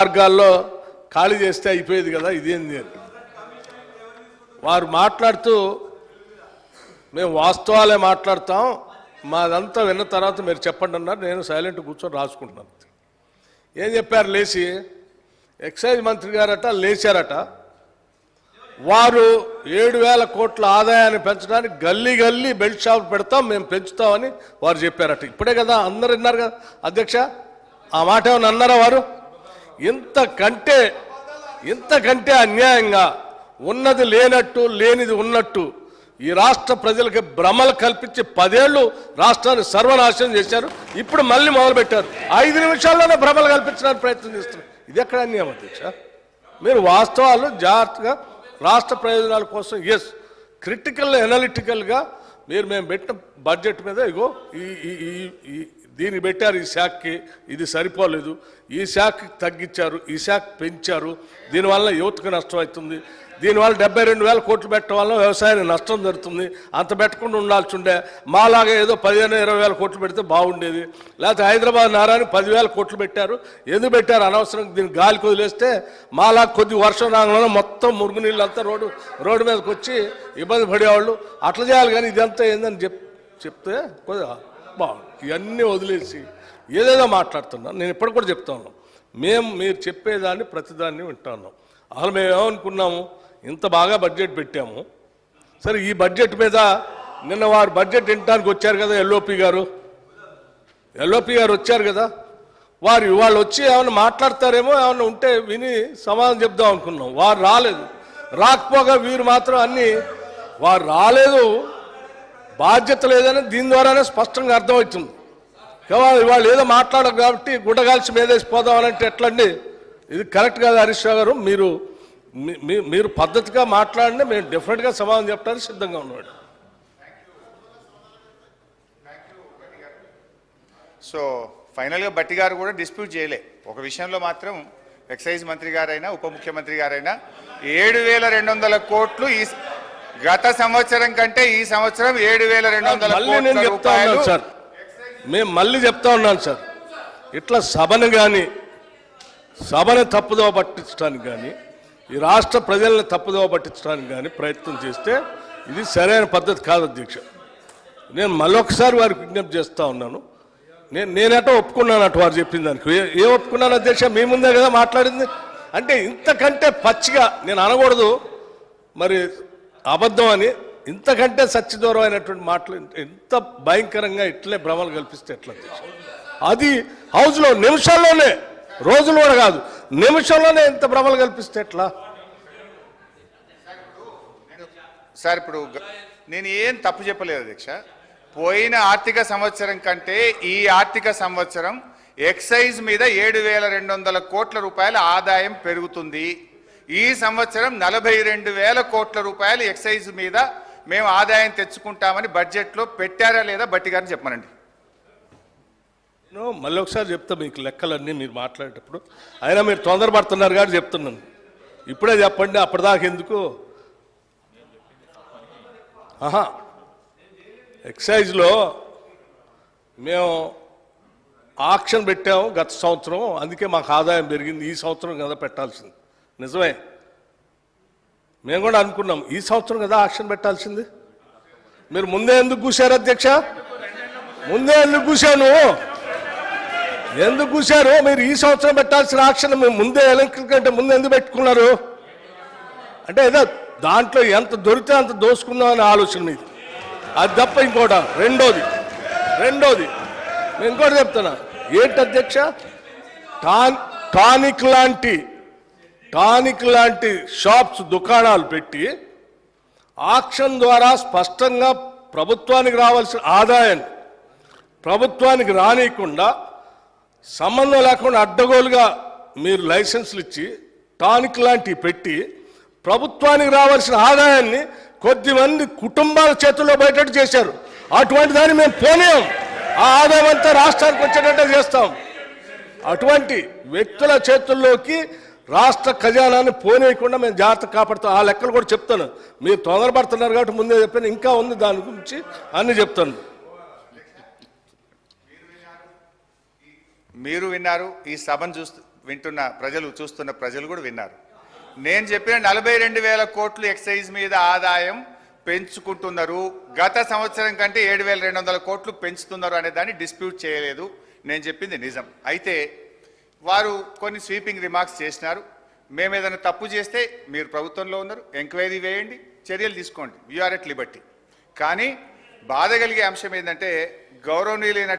మార్గాల్లో ఖాళీ చేస్తే అయిపోయేది కదా, ఇదేంది అని వారు మాట్లాడుతూ మేము వాస్తవాలే మాట్లాడతాం, మాదంతా విన్న తర్వాత మీరు చెప్పండి అన్నారు. నేను సైలెంట్ కూర్చొని రాసుకుంటున్నాను. ఏం చెప్పారు? లేచి ఎక్సైజ్ మంత్రి గారట లేచారట, వారు 7,000 కోట్ల ఆదాయాన్ని పెంచడానికి గల్లీ గల్లీ బెల్ట్ షాప్ పెడతాం, మేము పెంచుతామని వారు చెప్పారట. ఇప్పుడే కదా అందరు విన్నారు కదా అధ్యక్ష, ఆ మాట ఏమన్నా అన్నారా వారు? ఇంతకంటే అన్యాయంగా ఉన్నది లేనట్టు లేనిది ఉన్నట్టు ఈ రాష్ట్ర ప్రజలకు భ్రమలు కల్పించి 10 ఏళ్ళు రాష్ట్రాన్ని సర్వనాశనం చేశారు. ఇప్పుడు మళ్ళీ మొదలుపెట్టారు. 5 నిమిషాల్లోనే భ్రమలు కల్పించడానికి ప్రయత్నం చేస్తున్నారు. ఇది ఎక్కడ అన్యాయం అధ్యక్ష? మీరు వాస్తవాలు జాగ్రత్తగా రాష్ట్ర ప్రయోజనాల కోసం క్రిటికల్ ఎనాలిటికల్గా మేము పెట్టిన బడ్జెట్ మీద ఇగో దీన్ని పెట్టారు, ఈ శాఖకి ఇది సరిపోలేదు, ఈ శాఖకి తగ్గించారు, ఈ శాఖ పెంచారు, దీనివల్ల యువతకు నష్టం అవుతుంది, దీనివల్ల 72,000 కోట్లు పెట్టడం వల్ల వ్యవసాయానికి నష్టం జరుగుతుంది, అంత పెట్టకుండా ఉండాల్సి ఉండే, మాలాగా ఏదో 15,000-20,000 కోట్లు పెడితే బాగుండేది, లేకపోతే హైదరాబాద్ నగరానికి 10,000 కోట్లు పెట్టారు, ఎందుకు పెట్టారు అనవసరం, దీన్ని గాలికి వదిలేస్తే మాలా కొద్ది వర్షం రాగానే మొత్తం మురుగునీళ్ళంతా రోడ్డు మీదకి వచ్చి ఇబ్బంది పడేవాళ్ళు, అట్లా చేయాలి. కానీ ఇదంతా ఏందని చెప్తే కొద్దిగా బాగుంది. ఇవన్నీ వదిలేసి ఏదేదో మాట్లాడుతున్నాను. నేను ఇప్పటికి కూడా చెప్తా ఉన్నాను, మీరు చెప్పేదాన్ని ప్రతిదాన్ని వింటా ఉన్నాం. అసలు మేము ఏమనుకున్నాము, ఇంత బాగా బడ్జెట్ పెట్టాము, సరే ఈ బడ్జెట్ మీద నిన్న వారు బడ్జెట్ వినడానికి వచ్చారు కదా, ఎల్ఓపి గారు వచ్చారు కదా, వాళ్ళు వచ్చి ఏమైనా మాట్లాడతారేమో, ఏమైనా ఉంటే విని సమాధానం చెప్దాం అనుకున్నాం. వారు రాలేదు. రాకపోగా వీరు మాత్రం వారు రాలేదు, బాధ్యత లేదని దీని ద్వారానే స్పష్టంగా అర్థమవుతుంది. వాళ్ళు ఏదో మాట్లాడరు కాబట్టి గుడ్డగాల్చి మీదేసి పోదామనంటే ఎట్లండి? ఇది కరెక్ట్ కాదు హరీష్ రావు గారు. మీరు పద్ధతిగా మాట్లాడినా మేము డెఫినెట్గా సమాధానం చెప్పడానికి సిద్ధంగా ఉన్నాడు. సో ఫైనల్గా బట్టి గారు కూడా డిస్ప్యూట్ చేయలే. ఒక విషయంలో మాత్రం ఎక్సైజ్ మంత్రి గారైనా ఉప ముఖ్యమంత్రి గారైనా 7,200 కోట్లు ఈ గత సంవత్సరం కంటే ఈ సంవత్సరం 7,200 కోట్ల రూపాయలు. సార్ మేము మళ్ళీ చెప్తా ఉన్నాను సార్, ఇట్లా సభని తప్పుదోవ పట్టించడానికి కానీ ఈ రాష్ట్ర ప్రజల్ని తప్పుదోవ పట్టించడానికి కానీ ప్రయత్నం చేస్తే ఇది సరైన పద్ధతి కాదు అధ్యక్ష. నేను మళ్ళొకసారి వారికి విజ్ఞప్తి చేస్తూ ఉన్నాను. నేనటో ఒప్పుకున్నాను అటు వారు చెప్పిన దానికి. ఏ ఒప్పుకున్నాను అధ్యక్ష? మీ ముందే కదా మాట్లాడింది. అంటే ఇంతకంటే పచ్చిగా నేను అనకూడదు మరి అబద్ధం అని, ఇంతకంటే సత్యదూరమైనటువంటి మాటలు ఎంత భయంకరంగా ఇట్లే భ్రమలు కల్పిస్తే ఎట్లా? అది హౌస్లో నిమిషాల్లోనే, రోజులు కూడా కాదు, నిమిషంలోనే ఎంత భ్రమలు కల్పిస్తే ఎట్లా? సార్ ఇప్పుడు నేను ఏం తప్పు చెప్పలేదు అధ్యక్ష. పోయిన ఆర్థిక సంవత్సరం కంటే ఈ ఆర్థిక సంవత్సరం ఎక్సైజ్ మీద 7,200 కోట్ల రూపాయల ఆదాయం పెరుగుతుంది. ఈ సంవత్సరం 42,000 కోట్ల రూపాయలు ఎక్సైజ్ మీద మేము ఆదాయం తెచ్చుకుంటామని బడ్జెట్లో పెట్టారా లేదా బట్టి గారిని చెప్పమనండి. మళ్ళీ ఒకసారి చెప్తా మీకు లెక్కలన్నీ మీరు మాట్లాడేటప్పుడు. అయినా మీరు తొందరపడుతున్నారు కాబట్టి చెప్తున్నాను. ఇప్పుడే చెప్పండి, అప్పటిదాకా ఎందుకు? ఎక్సైజ్లో మేము ఆక్షన్ పెట్టాము గత సంవత్సరం, అందుకే మాకు ఆదాయం పెరిగింది. ఈ సంవత్సరం కదా పెట్టాల్సింది, నిజమే. మేము కూడా అనుకున్నాం ఈ సంవత్సరం కదా ఆక్షన్ పెట్టాల్సింది. మీరు ముందే ఎందుకు కూర్చారు అధ్యక్ష? ముందే ఎందుకు కూర్చాను? ఎందుకు కూర్చారు? మీరు ఈ సంవత్సరం పెట్టాల్సిన ఆక్షన్ ముందే ఎలక్షన్ కంటే ముందు ఎందుకు పెట్టుకున్నారు? అంటే ఏదో దాంట్లో ఎంత దొరికితే అంత దోసుకుందాం అనే ఆలోచన మీది, అది తప్ప ఇంకోట. రెండోది నేను ఇంకోటి చెప్తున్నా. ఏంటి అధ్యక్ష? టానిక్ లాంటి షాప్స్, దుకాణాలు పెట్టి ఆక్షన్ ద్వారా స్పష్టంగా ప్రభుత్వానికి రావాల్సిన ఆదాయాన్ని ప్రభుత్వానికి రానియకుండా, సంబంధం లేకుండా అడ్డగోలుగా మీరు లైసెన్సులు ఇచ్చి టానిక్ లాంటివి పెట్టి ప్రభుత్వానికి రావాల్సిన ఆదాయాన్ని కొద్దిమంది కుటుంబాల చేతుల్లో బయటట్టు చేశారు. అటువంటి దాన్ని మేము పోనీయం. ఆ ఆదాయం అంతా రాష్ట్రానికి వచ్చేటట్టే చేస్తాం. అటువంటి వ్యక్తుల చేతుల్లోకి రాష్ట్ర ఖజానాన్ని పోనీయకుండా మేము జాగ్రత్త కాపాడుతాం. ఆ లెక్కలు కూడా చెప్తాను. మీరు తొందరపడుతున్నారు కాబట్టి ముందే చెప్పాను, ఇంకా ఉంది దాని గురించి అన్ని చెప్తాను. మీరు విన్నారు, ఈ సభను వింటున్న ప్రజలు, చూస్తున్న ప్రజలు కూడా విన్నారు. నేను చెప్పిన 42,000 కోట్లు ఎక్సైజ్ మీద ఆదాయం పెంచుకుంటున్నారు, గత సంవత్సరం కంటే 7,200 కోట్లు పెంచుతున్నారు అనే దాన్ని డిస్ప్యూట్ చేయలేదు. నేను చెప్పింది నిజం. అయితే వారు కొన్ని స్వీపింగ్ రిమార్క్స్ చేసినారు. మేము ఏదైనా తప్పు చేస్తే మీరు ప్రభుత్వంలో ఉన్నారు, ఎంక్వైరీ వేయండి, చర్యలు తీసుకోండి, వీఆర్ ఎట్ లిబర్టీ. కానీ బాధ కలిగే అంశం ఏంటంటే గౌరవనీయులైన